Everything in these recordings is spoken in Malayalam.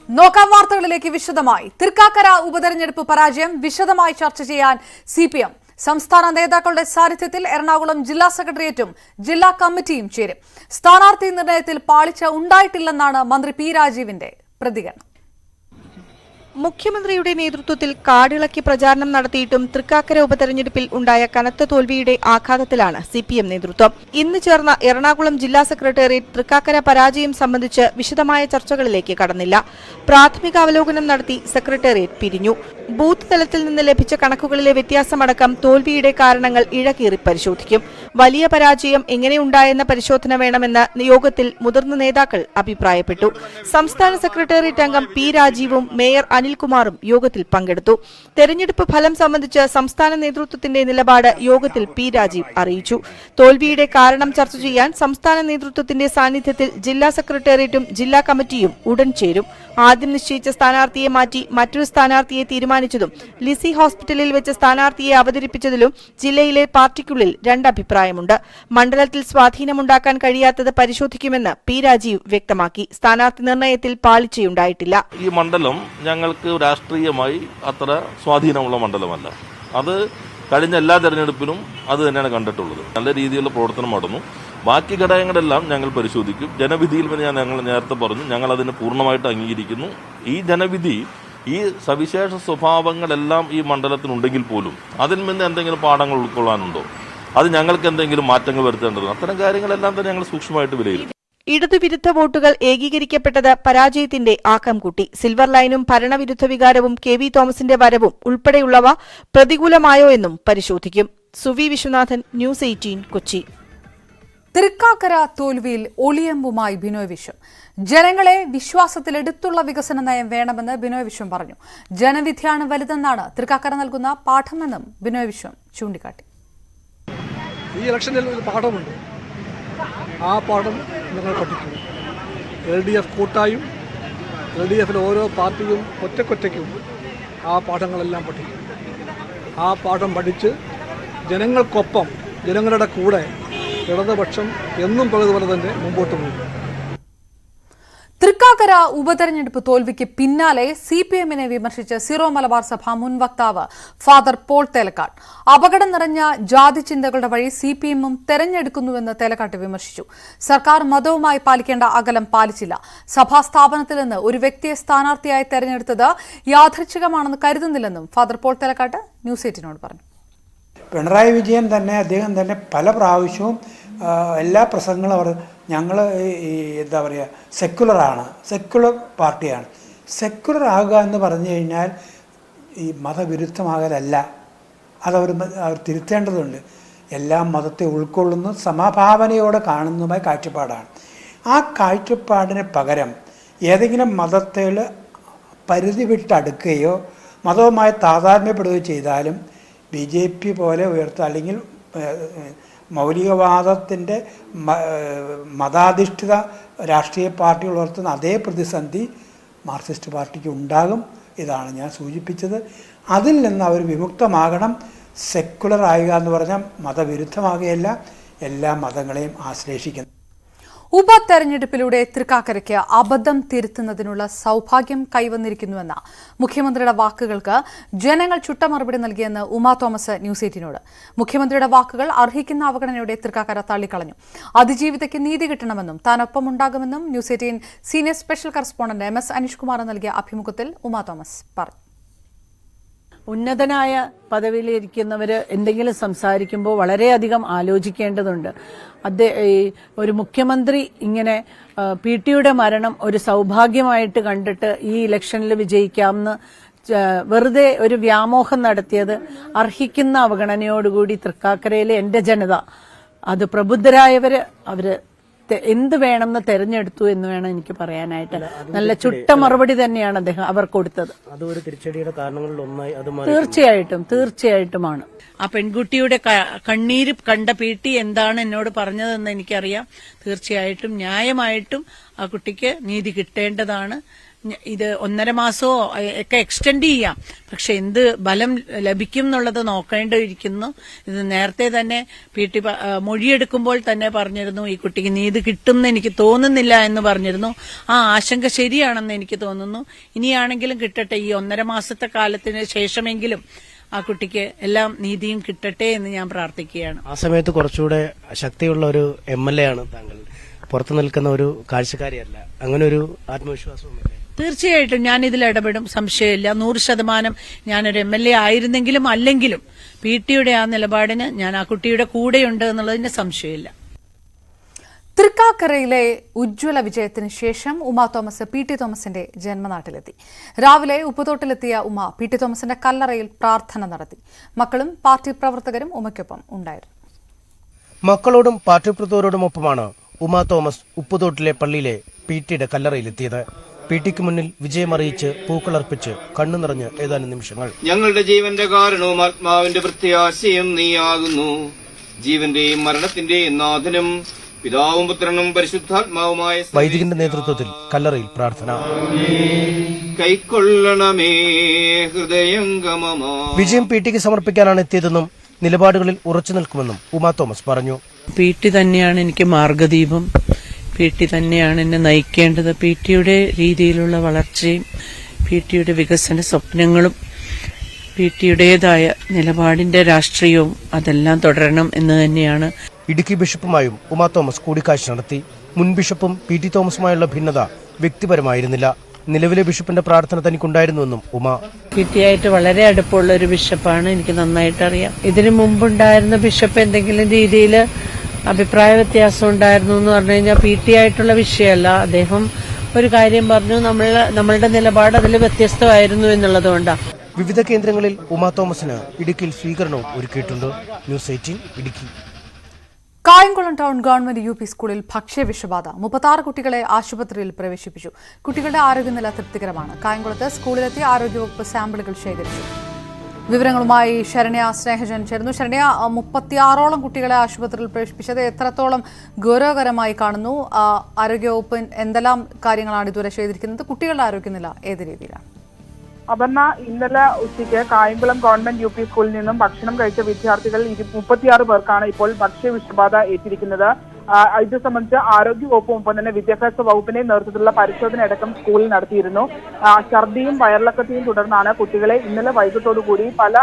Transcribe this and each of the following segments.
നോക്കാം വാർത്തകളിലേക്ക് വിശദമായി. തൃക്കാക്കര ഉപതെരഞ്ഞെടുപ്പ് പരാജയം വിശദമായി ചർച്ച ചെയ്യാൻ സിപിഎം സംസ്ഥാന നേതാക്കളുടെ സാന്നിധ്യത്തിൽ എറണാകുളം ജില്ലാ സെക്രട്ടേറിയറ്റും ജില്ലാ കമ്മിറ്റിയും ചേരും. സ്ഥാനാർത്ഥി നിർണയത്തിൽ പാളിച്ച ഉണ്ടായിട്ടില്ലെന്നാണ് മന്ത്രി പി രാജീവിന്റെ പ്രതികരണം. മുഖ്യമന്ത്രിയുടെ നേതൃത്വത്തിൽ കാടിളക്കി പ്രചാരണം നടത്തിയിട്ടും തൃക്കാക്കര ഉപതെരഞ്ഞെടുപ്പിൽ ഉണ്ടായ കനത്ത തോൽവിയുടെ ആഘാതത്തിലാണ് സിപിഎം നേതൃത്വം. ഇന്ന് ചേർന്ന എറണാകുളം ജില്ലാ സെക്രട്ടേറിയറ്റ് തൃക്കാക്കര പരാജയം സംബന്ധിച്ച് വിശദമായ ചർച്ചകളിലേക്ക് കടന്നില്ല. പ്രാഥമിക അവലോകനം നടത്തി സെക്രട്ടേറിയറ്റ് പിരിഞ്ഞു. ബൂത്ത് തലത്തിൽ നിന്ന് ലഭിച്ച കണക്കുകളിലെ വ്യത്യാസമടക്കം തോൽവിയുടെ കാരണങ്ങൾ ഇഴകീറി പരിശോധിക്കും. വലിയ പരാജയം എങ്ങനെയുണ്ടായെന്ന പരിശോധന വേണമെന്ന് യോഗത്തിൽ മുതിർന്ന നേതാക്കൾ അഭിപ്രായപ്പെട്ടു. സംസ്ഥാന സെക്രട്ടേറിയറ്റ് അംഗം പി രാജീവും മേയർ അനിൽകുമാറും യോഗത്തിൽ പങ്കെടുത്തു. തെരഞ്ഞെടുപ്പ് ഫലം സംബന്ധിച്ച് സംസ്ഥാന നേതൃത്വത്തിന്റെ നിലപാട് യോഗത്തിൽ പി രാജീവ് അറിയിച്ചു. തോൽവിയുടെ കാരണം ചർച്ച ചെയ്യാൻ സംസ്ഥാന നേതൃത്വത്തിന്റെ സാന്നിധ്യത്തിൽ ജില്ലാ സെക്രട്ടേറിയറ്റും ജില്ലാ കമ്മിറ്റിയും ഉടൻ ചേരും. ആദ്യം നിശ്ചയിച്ച സ്ഥാനാർത്ഥിയെ മാറ്റി മറ്റൊരു സ്ഥാനാർത്ഥിയെ തീരുമാനിച്ചതും ലിസി ഹോസ്പിറ്റലിൽ വെച്ച് സ്ഥാനാർത്ഥിയെ അവതരിപ്പിച്ചതിലും ജില്ലയിലെ പാർട്ടിക്കുള്ളിൽ രണ്ടഭിപ്രായമുണ്ട്. മണ്ഡലത്തിൽ സ്വാധീനമുണ്ടാക്കാൻ കഴിയാത്തത് പരിശോധിക്കുമെന്ന് പി രാജീവ് വ്യക്തമാക്കി. സ്ഥാനാർത്ഥി നിർണയത്തിൽ പാളിച്ചയുണ്ടായിട്ടില്ല. ഈ മണ്ഡലം ഞങ്ങൾക്ക് രാഷ്ട്രീയമായി അത്ര സ്വാധീനമുള്ള മണ്ഡലമല്ല. അത് കഴിഞ്ഞ എല്ലാ തെരഞ്ഞെടുപ്പിലും അത് തന്നെയാണ് കണ്ടിട്ടുള്ളത്. നല്ല രീതിയിലുള്ള പ്രവർത്തനം നടന്നു. ബാക്കി ഘടകങ്ങളെല്ലാം ഞങ്ങൾ പരിശോധിക്കും. ജനവിധിയിൽ ഞങ്ങൾ നേരത്തെ പറഞ്ഞു, ഞങ്ങൾ അതിനെ പൂർണ്ണമായിട്ട് അംഗീകരിക്കുന്നു. ഈ ജനവിധി ഈ സവിശേഷ സ്വഭാവങ്ങളെല്ലാം ഈ മണ്ഡലത്തിനുണ്ടെങ്കിൽ പോലും അതിൽ നിന്ന് എന്തെങ്കിലും പാഠങ്ങൾ ഉൾക്കൊള്ളാനുണ്ടോ, അത് ഞങ്ങൾക്ക് എന്തെങ്കിലും മാറ്റങ്ങൾ വരുത്തേണ്ടതും അത്തരം കാര്യങ്ങളെല്ലാം തന്നെ ഞങ്ങൾ സൂക്ഷ്മമായിട്ട് വിലയിരുത്തും. ഇടതുവിരുദ്ധ വോട്ടുകൾ ഏകീകരിക്കപ്പെട്ടത് പരാജയത്തിന്റെ ആക്കം കൂട്ടി. സിൽവർ ലൈനും ഭരണവിരുദ്ധ വികാരവും കെ വി തോമസിന്റെ വരവും ഉൾപ്പെടെയുള്ളവ പ്രതികൂലമായോ എന്നും പരിശോധിക്കും. സുവി വിശ്വനാഥൻ, ന്യൂസ് 18, കൊച്ചി. തൃക്കാക്കര തോൽവിയിൽ ഒളിയമ്പുമായി ബിനോയ് വിശ്വം. ജനങ്ങളെ വിശ്വാസത്തിലെടുത്തുള്ള വികസന നയം വേണമെന്ന് ബിനോയ് വിശ്വം പറഞ്ഞു. ജനവിധിയാണ് വലുതെന്നാണ് തൃക്കാക്കര നൽകുന്ന പാഠമെന്നും ബിനോയ് വിശ്വം ചൂണ്ടിക്കാട്ടി. ഈ ഇലക്ഷനിൽ ഒരു പാഠമുണ്ട്. ആ പാഠം നിങ്ങൾ പഠിക്കും. LDF കൂട്ടായും LDFിലെ ഓരോ പാർട്ടിയും ഒറ്റക്കൊറ്റയ്ക്കും ആ പാഠങ്ങളെല്ലാം പഠിക്കും. ആ പാഠം പഠിച്ച് ജനങ്ങൾക്കൊപ്പം, ജനങ്ങളുടെ കൂടെ ഇടതുപക്ഷം എന്നും പകുതുപോലെ തന്നെ മുമ്പോട്ട് പോകും. തൃക്കാക്കര ഉപതെരഞ്ഞെടുപ്പ് തോൽവിക്ക് പിന്നാലെ സിപിഎമ്മിനെ വിമർശിച്ച് സിറോ മലബാർ സഭ മുൻ വക്താവ് ഫാദർ പോൾ തേലക്കാട്. അപകടം നിറഞ്ഞ ജാതി ചിന്തകളുടെ വഴി സിപിഎമ്മും തെരഞ്ഞെടുക്കുന്നുവെന്ന് തേലക്കാട്ട് വിമർശിച്ചു. സർക്കാർ മതവുമായി പാലിക്കേണ്ട അകലം പാലിച്ചില്ല. സഭാ സ്ഥാപനത്തിൽ നിന്ന് ഒരു വ്യക്തിയെ സ്ഥാനാർത്ഥിയായി തെരഞ്ഞെടുത്തത് യാദൃച്ഛികമാണെന്ന് കരുതുന്നില്ലെന്നും ഫാദർ പോൾ തേലക്കാട്ട് ന്യൂസ് 18 പറഞ്ഞു. പിണറായി വിജയൻ തന്നെ, അദ്ദേഹം തന്നെ പല പ്രാവശ്യവും എല്ലാ പ്രസംഗങ്ങളും അവർ ഞങ്ങൾ എന്താ പറയുക, സെക്കുലർ പാർട്ടിയാണ്. സെക്കുലർ ആകുക എന്ന് പറഞ്ഞു കഴിഞ്ഞാൽ ഈ മതവിരുദ്ധമാകലല്ല, അവർ തിരുത്തേണ്ടതുണ്ട്. എല്ലാ മതത്തെ ഉൾക്കൊള്ളുന്നു, സമഭാവനയോടെ കാണുന്നതുമായ കാഴ്ചപ്പാടാണ്. ആ കാഴ്ചപ്പാടിന് പകരം ഏതെങ്കിലും മതത്തിൽ പരിധി വിട്ടടുക്കുകയോ മതവുമായി താതാത്മ്യപ്പെടുകയോ ചെയ്താലും BJP പോലെ ഉയർത്തുക, അല്ലെങ്കിൽ മൗലികവാദത്തിൻ്റെ മതാധിഷ്ഠിത രാഷ്ട്രീയ പാർട്ടികൾ ഉയർത്തുന്ന അതേ പ്രതിസന്ധി മാർക്സിസ്റ്റ് പാർട്ടിക്ക് ഉണ്ടാകും. ഇതാണ് ഞാൻ സൂചിപ്പിച്ചത്. അതിൽ നിന്ന് അവർ വിമുക്തമാകണം. സെക്കുലർ ആകുക എന്ന് പറഞ്ഞാൽ മതവിരുദ്ധമാകുകയല്ല, എല്ലാ മതങ്ങളെയും ആശ്ലേഷിക്കുന്നു. ഉപതെരഞ്ഞെടുപ്പിലൂടെ തൃക്കാക്കരയ്ക്ക് അബദ്ധം തിരുത്തുന്നതിനുള്ള സൌഭാഗ്യം കൈവന്നിരിക്കുന്നുവെന്ന മുഖ്യമന്ത്രിയുടെ വാക്കുകൾക്ക് ജനങ്ങൾ ചുട്ട മറുപടി നൽകിയെന്ന് ഉമാ തോമസ് ന്യൂസ് 18നോട്. മുഖ്യമന്ത്രിയുടെ വാക്കുകൾ അർഹിക്കുന്ന അവഗണനയുടെ തൃക്കാക്കര തള്ളിക്കളഞ്ഞു. അതിജീവിതയ്ക്ക് നീതി കിട്ടണമെന്നും താനൊപ്പമുണ്ടാകുമെന്നും news 18 senior special correspondent MS Aneeshkumar നൽകിയ അഭിമുഖത്തിൽ ഉമാ തോമസ് പറഞ്ഞു. ഉന്നതനായ പദവിയിലിരിക്കുന്നവര് എന്തെങ്കിലും സംസാരിക്കുമ്പോൾ വളരെയധികം ആലോചിക്കേണ്ടതുണ്ട്. ഒരു മുഖ്യമന്ത്രി ഇങ്ങനെ PT മരണം ഒരു സൗഭാഗ്യമായിട്ട് കണ്ടിട്ട് ഈ ഇലക്ഷനിൽ വിജയിക്കാമെന്ന് വെറുതെ ഒരു വ്യാമോഹം നടത്തിയത് അർഹിക്കുന്ന അവഗണനയോടുകൂടി തൃക്കാക്കരയിലെ എന്റെ ജനത, അത് പ്രബുദ്ധരായവര്, അവര് എന്ത് വേണമെന്ന് തെരഞ്ഞെടുത്തു എന്ന് വേണം എനിക്ക് പറയാനായിട്ട്. നല്ല ചുട്ട മറുപടി തന്നെയാണ് അവർ കൊടുത്തത്. അതൊരു തിരിച്ചടിയുടെ കാരണങ്ങളിൽ ഒന്നായി അത് തീർച്ചയായിട്ടുമാണ്. ആ പെൺകുട്ടിയുടെ കണ്ണീര് കണ്ട PT എന്താണ് എന്നോട് പറഞ്ഞതെന്ന് എനിക്കറിയാം. തീർച്ചയായിട്ടും ന്യായമായിട്ടും ആ കുട്ടിക്ക് നീതി കിട്ടേണ്ടതാണ്. ഇത് 1.5 മാസമോ ഒക്കെ എക്സ്റ്റെൻഡ് ചെയ്യാം, പക്ഷെ എന്ത് ബലം ലഭിക്കും എന്നുള്ളത് നോക്കേണ്ടിയിരിക്കുന്നു. ഇത് നേരത്തെ തന്നെ PT മൊഴിയെടുക്കുമ്പോൾ തന്നെ പറഞ്ഞിരുന്നു, ഈ കുട്ടിക്ക് നീതി കിട്ടുമെന്ന് എനിക്ക് തോന്നുന്നില്ല എന്ന് പറഞ്ഞിരുന്നു. ആ ആശങ്ക ശരിയാണെന്ന് എനിക്ക് തോന്നുന്നു. ഇനിയാണെങ്കിലും കിട്ടട്ടെ, ഈ 1.5 മാസത്തെ കാലത്തിന് ശേഷമെങ്കിലും ആ കുട്ടിക്ക് എല്ലാം നീതിയും കിട്ടട്ടെ എന്ന് ഞാൻ പ്രാർത്ഥിക്കുകയാണ്. ആ സമയത്ത് കുറച്ചുകൂടെ ശക്തിയുള്ള ഒരു MLA ആണ് താങ്കൾ, പുറത്തു നിൽക്കുന്ന ഒരു കാഴ്ചക്കാരിയല്ല. അങ്ങനെ ഒരു ആത്മവിശ്വാസവുമില്ല? തീർച്ചയായിട്ടും ഞാൻ ഇതിൽ ഇടപെടും, സംശയമില്ല. 100% ഞാനൊരു MLA ആയിരുന്നെങ്കിലും അല്ലെങ്കിലും PT ആ നിലപാടിന് ഞാൻ ആ കുട്ടിയുടെ കൂടെയുണ്ട് എന്നുള്ളതിന് സംശയമില്ല. തൃക്കാക്കരയിലെ ഉജ്ജ്വല വിജയത്തിന് ശേഷം ഉമ തോമസ് PT തോമസിന്റെ ജന്മനാട്ടിലെത്തി. രാവിലെ ഉപ്പുതോട്ടിലെത്തിയ ഉമ PT തോമസിന്റെ കല്ലറയിൽ പ്രാർത്ഥന നടത്തി. മക്കളും പാർട്ടി പ്രവർത്തകരും ഉമയ്ക്കൊപ്പം ഉണ്ടായിരുന്നു. മക്കളോടും പാർട്ടി പ്രവർത്തകരോടുമൊപ്പമാണ് ഉമ തോമസ് ഉപ്പുതോട്ടിലെ പള്ളിയിലെ PTയുടെ കല്ലറയിലെത്തിയത്. PTക്ക് മുന്നിൽ വിജയമറിയിച്ച് പൂക്കളർപ്പിച്ച് കണ്ണു നിറഞ്ഞ് ഏതാനും നിമിഷങ്ങൾ. ഞങ്ങളുടെ ജീവന്റെ കാരണവും ആത്മാവിന്റെ പ്രത്യാശയും നീയാകുന്നു. ജീവന്റെയും മരണത്തിന്റെയും നാഥനും പിതാവും പുത്രനും പരിശുദ്ധാത്മാവുമായ വൈദികന്റെ നേതൃത്വത്തിൽ കല്ലറയിൽ പ്രാർത്ഥന. കൈക്കൊള്ളണമേ ഹൃദയംഗമമാ. വിജയം PTക്ക് സമർപ്പിക്കാനാണ് എത്തിയതെന്നും നിലപാടുകളിൽ ഉറച്ചു നിൽക്കുമെന്നും ഉമ തോമസ് പറഞ്ഞു. PT തന്നെയാണ് എനിക്ക് മാർഗദീപം, PT തന്നെയാണ് എന്നെ നയിക്കേണ്ടത്. PTയുടെ രീതിയിലുള്ള വളർച്ചയും PTയുടെ വികസന സ്വപ്നങ്ങളും PTയുടേതായ നിലപാടിന്റെ രാഷ്ട്രീയവും അതെല്ലാം തുടരണം എന്ന് തന്നെയാണ്. ഇടുക്കി ബിഷപ്പുമായും ഉമ തോമസ് കൂടിക്കാഴ്ച നടത്തി. മുൻ ബിഷപ്പും PT തോമസുമായുള്ള ഭിന്നത വ്യക്തിപരമായിരുന്നില്ല. നിലവിലെ ബിഷപ്പിന്റെ പ്രാർത്ഥന തനിക്കുണ്ടായിരുന്നുവെന്നും ഉമ. PT വളരെ അടുപ്പമുള്ള ഒരു ബിഷപ്പാണ്, എനിക്ക് നന്നായിട്ടറിയാം. ഇതിനു മുമ്പുണ്ടായിരുന്ന ബിഷപ്പ് എന്തെങ്കിലും രീതിയിൽ അഭിപ്രായ വ്യത്യാസം ഉണ്ടായിരുന്നു എന്ന് പറഞ്ഞു കഴിഞ്ഞാൽ PT ആയിട്ടുള്ള വിഷയമല്ല. അദ്ദേഹം ഒരു കാര്യം പറഞ്ഞു, നമ്മളുടെ നിലപാട് അതിൽ വ്യത്യസ്തമായിരുന്നു എന്നുള്ളതുകൊണ്ടാണ്. വിവിധ കേന്ദ്രങ്ങളിൽ ഉമ തോമസിന് ഇടുക്കിയിൽ സ്വീകരണവും ഒരുക്കിയിട്ടുണ്ട്. News 18 Idukki. Kayamkulam town government UP സ്കൂളിൽ ഭക്ഷ്യവിഷബാധ. 36 കുട്ടികളെ ആശുപത്രിയിൽ പ്രവേശിപ്പിച്ചു. കുട്ടികളുടെ ആരോഗ്യനില തൃപ്തികരമാണ്. കായംകുളത്ത് സ്കൂളിലെത്തി ആരോഗ്യവകുപ്പ് സാമ്പിളുകൾ ശേഖരിച്ചു. വിവരങ്ങളുമായി ശരണ്യ സ്നേഹജൻ ചേർന്നു. ശരണ്യ, 36ഓളം കുട്ടികളെ ആശുപത്രിയിൽ പ്രവേശിപ്പിച്ചത് എത്രത്തോളം ഗൗരവകരമായി കാണുന്നു? ആരോഗ്യവകുപ്പ് എന്തെല്ലാം കാര്യങ്ങളാണ് ഇതുവരെ ചെയ്തിരിക്കുന്നത്? കുട്ടികളുടെ ആരോഗ്യനില ഏത് രീതിയിലാണ്? അപർണ, ഇന്നലെ ഉച്ചയ്ക്ക് കായംകുളം ഗവൺമെന്റ് UP സ്കൂളിൽ നിന്നും ഭക്ഷണം കഴിച്ച വിദ്യാർത്ഥികൾ 36 പേർക്കാണ് ഇപ്പോൾ ഭക്ഷ്യവിഷബാധ ഏറ്റിരിക്കുന്നത്. ഇത് സംബന്ധിച്ച് ആരോഗ്യവകുപ്പും ഒപ്പം തന്നെ വിദ്യാഭ്യാസ വകുപ്പിന്റെ നേതൃത്വത്തിലുള്ള പരിശോധന അടക്കം സ്കൂളിൽ നടത്തിയിരുന്നു. ഛർദിയും വയറിളക്കത്തെയും തുടർന്നാണ് കുട്ടികളെ ഇന്നലെ വൈകിട്ടോടുകൂടി പല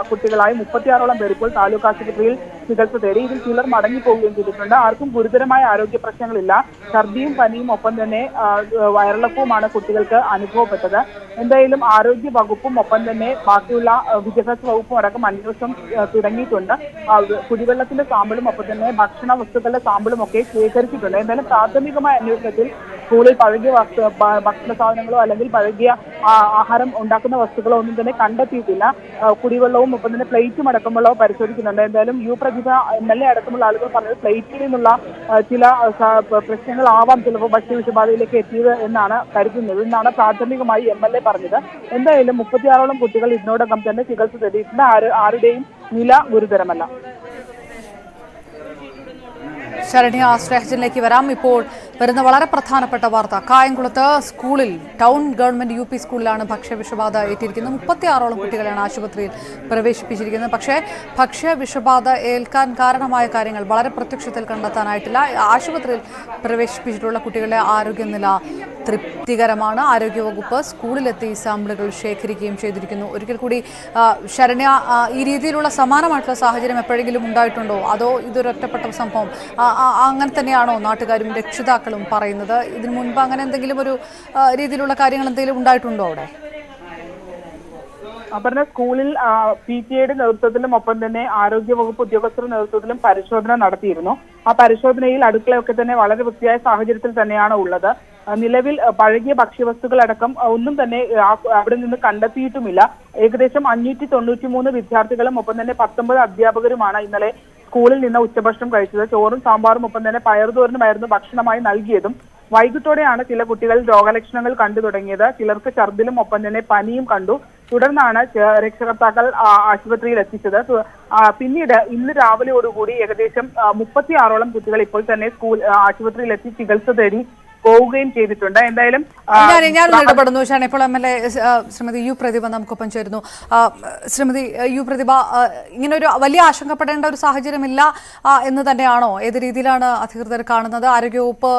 കുട്ടികളായി 36ഓളം പേർ ഇപ്പോൾ താലൂക്ക് ആശുപത്രിയിൽ ചികിത്സ തേടി. ഇതിൽ ചിലർ മടങ്ങിപ്പോവുകയും ചെയ്തിട്ടുണ്ട്. ആർക്കും ഗുരുതരമായ ആരോഗ്യ പ്രശ്നങ്ങളില്ല. ഛർദിയും പനിയും ഒപ്പം തന്നെ വയറിളക്കവുമാണ് കുട്ടികൾക്ക് അനുഭവപ്പെട്ടത്. എന്തായാലും ആരോഗ്യ വകുപ്പും ഒപ്പം തന്നെ ബാക്കിയുള്ള വിദ്യാഭ്യാസ വകുപ്പും അടക്കം അന്വേഷണം തുടങ്ങിയിട്ടുണ്ട്. കുടിവെള്ളത്തിന്റെ സാമ്പിളും ഒപ്പം തന്നെ ഭക്ഷണ വസ്തുക്കളുടെ സാമ്പിളും ഒക്കെ ശേഖരിച്ചിട്ടുണ്ട്. എന്തായാലും പ്രാഥമികമായ അന്വേഷണത്തിൽ സ്കൂളിൽ പഴകിയ ഭക്ഷണ സാധനങ്ങളോ അല്ലെങ്കിൽ പഴകിയ ആഹാരം ഉണ്ടാക്കുന്ന വസ്തുക്കളോ ഒന്നും തന്നെ കണ്ടെത്തിയിട്ടില്ല. കുടിവെള്ളവും ഒപ്പം തന്നെ പ്ലേറ്റും അടക്കമുള്ളവ പരിശോധിക്കുന്നുണ്ട്. എന്തായാലും പ്രതിഭ MLA അടക്കമുള്ള ആളുകൾ പറഞ്ഞത് പ്ലേറ്റിൽ നിന്നുള്ള ചില പ്രശ്നങ്ങളാവാം ചിലപ്പോൾ ഭക്ഷ്യവിഷബാധയിലേക്ക് എത്തിയത് എന്നാണ് കരുതുന്നത് എന്നാണ് പ്രാഥമികമായി MLA പറഞ്ഞത്. എന്തായാലും 36ഓളം കുട്ടികൾ ഇതിനോടകം തന്നെ ചികിത്സ തേടിയിട്ടുണ്ട്. ആരുടെയും നില ഗുരുതരമല്ല. ശരണ്യ സ്നേഹജനിലേക്ക് വരാം. ഇപ്പോൾ വരുന്ന വളരെ പ്രധാനപ്പെട്ട വാർത്ത. കായംകുളത്ത് സ്കൂളിൽ ടൗൺ ഗവൺമെന്റ് UP സ്കൂളിലാണ് ഭക്ഷ്യവിഷബാധ ഏറ്റിരിക്കുന്നത്. 36ഓളം കുട്ടികളെയാണ് ആശുപത്രിയിൽ പ്രവേശിപ്പിച്ചിരിക്കുന്നത്. പക്ഷേ ഭക്ഷ്യവിഷബാധ ഏൽക്കാൻ കാരണമായ കാര്യങ്ങൾ വളരെ പ്രത്യക്ഷത്തിൽ കണ്ടെത്താനായിട്ടില്ല. ആശുപത്രിയിൽ പ്രവേശിപ്പിച്ചിട്ടുള്ള കുട്ടികളുടെ ആരോഗ്യനില തൃപ്തികരമാണ്. ആരോഗ്യവകുപ്പ് സ്കൂളിലെത്തി സാമ്പിളുകൾ ശേഖരിക്കുകയും ചെയ്തിരിക്കുന്നു. ഒരിക്കൽ കൂടി ശരണ്യ, ഈ രീതിയിലുള്ള സമാനമായിട്ടുള്ള സാഹചര്യം എപ്പോഴെങ്കിലും ഉണ്ടായിട്ടുണ്ടോ? അതോ ഇതൊരു ഒറ്റപ്പെട്ട സംഭവം? അങ്ങനെ തന്നെയാണോ നാട്ടുകാരും രക്ഷിതാക്കളും പറയുന്നത്? ഇതിനു മുൻപ് അങ്ങനെ എന്തെങ്കിലും ഒരു രീതിയിലുള്ള കാര്യങ്ങൾ എന്തെങ്കിലും ഉണ്ടായിട്ടുണ്ടോ അവിടെ? അപർണ, സ്കൂളിൽ PTA നേതൃത്വത്തിലും ഒപ്പം തന്നെ ആരോഗ്യവകുപ്പ് ഉദ്യോഗസ്ഥരുടെ നേതൃത്വത്തിലും പരിശോധന നടത്തിയിരുന്നു. ആ പരിശോധനയിൽ അടുക്കളയൊക്കെ തന്നെ വളരെ വൃത്തിയായ സാഹചര്യത്തിൽ തന്നെയാണ് ഉള്ളത്. നിലവിൽ പഴകിയ ഭക്ഷ്യവസ്തുക്കളടക്കം ഒന്നും തന്നെ അവിടെ നിന്ന് കണ്ടെത്തിയിട്ടുമില്ല. ഏകദേശം 593 വിദ്യാർത്ഥികളും ഒപ്പം തന്നെ 19 അധ്യാപകരുമാണ് ഇന്നലെ സ്കൂളിൽ നിന്ന് ഉച്ചഭക്ഷണം കഴിച്ചത്. ചോറും സാമ്പാറും ഒപ്പം തന്നെ പയറുതോരനുമായിരുന്നു ഭക്ഷണമായി നൽകിയതും. വൈകിട്ടോടെയാണ് ചില കുട്ടികൾ രോഗലക്ഷണങ്ങൾ കണ്ടു തുടങ്ങിയത്. ചിലർക്ക് ഛർദിലും ഒപ്പം തന്നെ പനിയും കണ്ടു. തുടർന്നാണ് രക്ഷകർത്താക്കൾ ആശുപത്രിയിൽ എത്തിച്ചത്. പിന്നീട് ഇന്ന് രാവിലെയോടുകൂടി ഏകദേശം 36ഓളം കുട്ടികൾ ഇപ്പോൾ തന്നെ ആശുപത്രിയിൽ എത്തി ചികിത്സ തേടി പോവുകയും ചെയ്തിട്ടുണ്ട്. എന്തായാലും ഞാൻ ഇടപെടുന്നു. ഇപ്പോൾ MLA ശ്രീമതി യു പ്രതിഭ നമുക്കൊപ്പം ചേരുന്നു. ശ്രീമതി യു പ്രതിഭ, ഇങ്ങനെ ഒരു വലിയ ആശങ്കപ്പെടേണ്ട ഒരു സാഹചര്യമില്ല എന്ന് തന്നെയാണോ? ഏത് രീതിയിലാണ് അധികൃതർ കാണുന്നത്? ആരോഗ്യവകുപ്പ്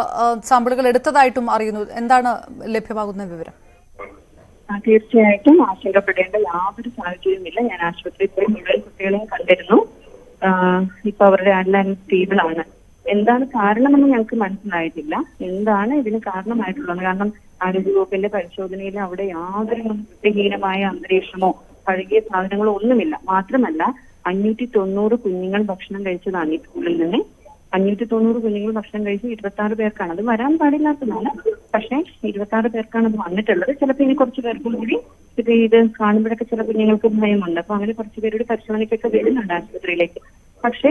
സാമ്പിളുകൾ എടുത്തതായിട്ടും അറിയുന്നു. എന്താണ് ലഭ്യമാകുന്ന വിവരം? തീർച്ചയായിട്ടും ആശങ്കപ്പെടേണ്ട യാതൊരു സാഹചര്യവുമില്ല. ഞാൻ ആശുപത്രിയിൽ പോയി മുഴുവൻ കുട്ടികളെയും കണ്ടിരുന്നു. ഇപ്പൊ അവരുടെ എല്ലാം സ്റ്റേബിൾ ആണ്. എന്താണ് കാരണമെന്ന് ഞങ്ങൾക്ക് മനസ്സിലായിട്ടില്ല. എന്താണ് ഇതിന് കാരണമായിട്ടുള്ളത്? കാരണം ആരോഗ്യവകുപ്പിന്റെ പരിശോധനയിൽ അവിടെ യാതൊരു വൃത്തിഹീനമായ അന്തരീക്ഷമോ പഴകിയ സാധനങ്ങളോ ഒന്നുമില്ല. മാത്രമല്ല 590 കുഞ്ഞുങ്ങൾ ഭക്ഷണം കഴിച്ചതാണ് ഈ സ്കൂളിൽ നിന്ന്. 590 കുഞ്ഞുങ്ങൾ ഭക്ഷണം കഴിച്ച് 26 പേർക്കാണ്. അത് വരാൻ പാടില്ലാത്തതാണ്. പക്ഷെ 26 പേർക്കാണ് അത് വന്നിട്ടുള്ളത്. ചിലപ്പോൾ ഇനി കുറച്ച് പേർക്കും കൂടി ഇത് കാണുമ്പോഴൊക്കെ ചില കുഞ്ഞുങ്ങൾക്ക് ഭയമുണ്ട്. അപ്പൊ അങ്ങനെ കുറച്ച് പേരുടെ പരിശോധനയ്ക്കൊക്കെ വരുന്നുണ്ട് ആശുപത്രിയിലേക്ക്. പക്ഷേ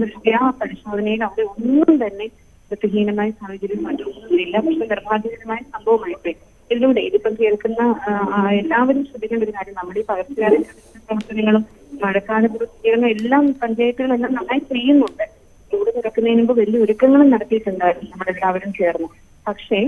ദൃഷ്ട്യാ പരിശോധനയിൽ അവിടെ ഒന്നും തന്നെ വൃത്തിഹീനമായ സാഹചര്യം മറ്റൊന്നുമില്ല. പക്ഷെ നിർഭാഗ്യകരമായ സംഭവമായിപ്പോയി. ഇതിലൂടെ ഇതിപ്പം കേൾക്കുന്ന എല്ലാവരും ശ്രദ്ധിക്കേണ്ട ഒരു കാര്യം, നമ്മുടെ ഈ പകർച്ചവ്യാധി പ്രവർത്തനങ്ങളും മഴക്കാല പ്രവർത്തനങ്ങളും എല്ലാം പഞ്ചായത്തുകളെല്ലാം നന്നായി ചെയ്യുന്നുണ്ട്. ചൂട് തുറക്കുന്നതിന് മുമ്പ് വലിയ ഒരുക്കങ്ങളും നടത്തിയിട്ടുണ്ടായിരുന്നു നമ്മളെല്ലാവരും ചേർന്ന്. പക്ഷേ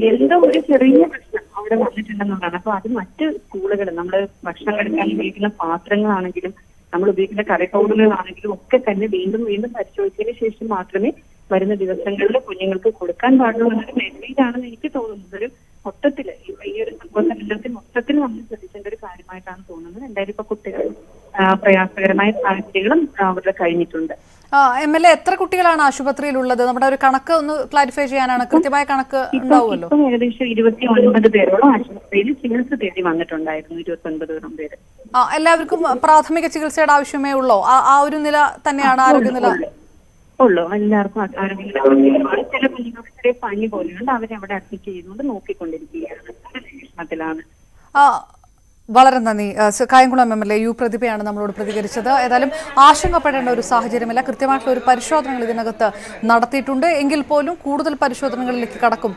എന്തോ ഒരു ചെറിയ പ്രശ്നം അവിടെ വന്നിട്ടുണ്ടെന്നുള്ളതാണ്. അപ്പൊ അത് മറ്റ് സ്കൂളുകൾ നമ്മൾ ഭക്ഷണം കഴിക്കാൻ ഉപയോഗിക്കുന്ന പാത്രങ്ങളാണെങ്കിലും നമ്മൾ ഉപയോഗിക്കുന്ന കറി പൗഡറുകളാണെങ്കിലും ഒക്കെ തന്നെ വീണ്ടും വീണ്ടും പരിശോധിച്ചതിന് ശേഷം മാത്രമേ വരുന്ന ദിവസങ്ങളിൽ കുഞ്ഞുങ്ങൾക്ക് കൊടുക്കാൻ പാടുള്ളൂ എന്നൊരു മെസ്സേജാണെന്ന് എനിക്ക് തോന്നുന്നത്. ഒരു മൊത്തത്തില് ഈ ഒരു സംഭവത്തിൽ മൊത്തത്തിൽ നമ്മൾ ശ്രദ്ധിക്കേണ്ട ഒരു കാര്യമായിട്ടാണ് തോന്നുന്നത്. എന്തായാലും ഇപ്പൊ കുട്ടികൾ പ്രയാസകരമായ സാഹചര്യങ്ങളും അവരുടെ കഴിഞ്ഞിട്ടുണ്ട്. MLA, എത്ര കുട്ടികളാണ് ആശുപത്രിയിലുള്ളത്? നമ്മുടെ ഒരു കണക്ക് ഒന്ന് ക്ലാരിഫൈ ചെയ്യാനാണ്. കൃത്യമായ കണക്ക് ഉണ്ടാവുമല്ലോ. ഇപ്പം ഏകദേശം 29 പേരോളം ആശുപത്രിയിൽ ചികിത്സ തേടി വന്നിട്ടുണ്ടായിരുന്നു. 29 പേര്. എല്ലാവർക്കും പ്രാഥമിക ചികിത്സയുടെ ആവശ്യമേ ഉള്ളോ? ആ ഒരു നില തന്നെയാണ് ആരോഗ്യനില ഉള്ളൂ. എല്ലാവർക്കും ആരോഗ്യനില. ചില കുഞ്ഞുങ്ങൾക്ക് ചെറിയ പനി പോലെയുണ്ട്. അവരെ അവിടെ അഡ്മിറ്റ് ചെയ്തുകൊണ്ട് നോക്കിക്കൊണ്ടിരിക്കുകയാണ്. നിരീക്ഷണത്തിലാണ്. വളരെ നന്ദി. കായംകുളം MLA യു പ്രതിഭയാണ് നമ്മളോട് പ്രതികരിച്ചത്. ഏതായാലും ആശങ്കപ്പെടേണ്ട ഒരു സാഹചര്യമില്ല. കൃത്യമായിട്ടുള്ള ഒരു പരിശോധനകൾ ഇതിനകത്ത് നടത്തിയിട്ടുണ്ട്. എങ്കിൽ പോലും കൂടുതൽ പരിശോധനകളിലേക്ക് കടക്കും.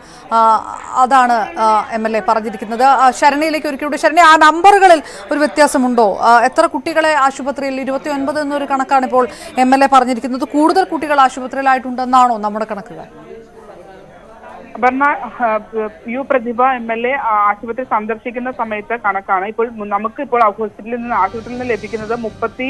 അതാണ് MLA പറഞ്ഞിരിക്കുന്നത്. ശരണ്യയിലേക്ക് ഒരിക്കലൂടെ. ശരണ്യ, ആ നമ്പറുകളിൽ ഒരു വ്യത്യാസമുണ്ടോ? എത്ര കുട്ടികളെ ആശുപത്രിയിൽ? 29 എന്നൊരു കണക്കാണ് ഇപ്പോൾ MLA പറഞ്ഞിരിക്കുന്നത്. കൂടുതൽ കുട്ടികൾ ആശുപത്രിയിലായിട്ടുണ്ടെന്നാണോ നമ്മുടെ കണക്കുകൾ? അപർണ, യു പ്രതിഭ MLA ആശുപത്രി സന്ദർശിക്കുന്ന സമയത്ത് കണക്കാണ്. ഇപ്പോൾ നമുക്ക് ഇപ്പോൾ ആശുപത്രിയിൽ നിന്ന് ലഭിക്കുന്നത് 36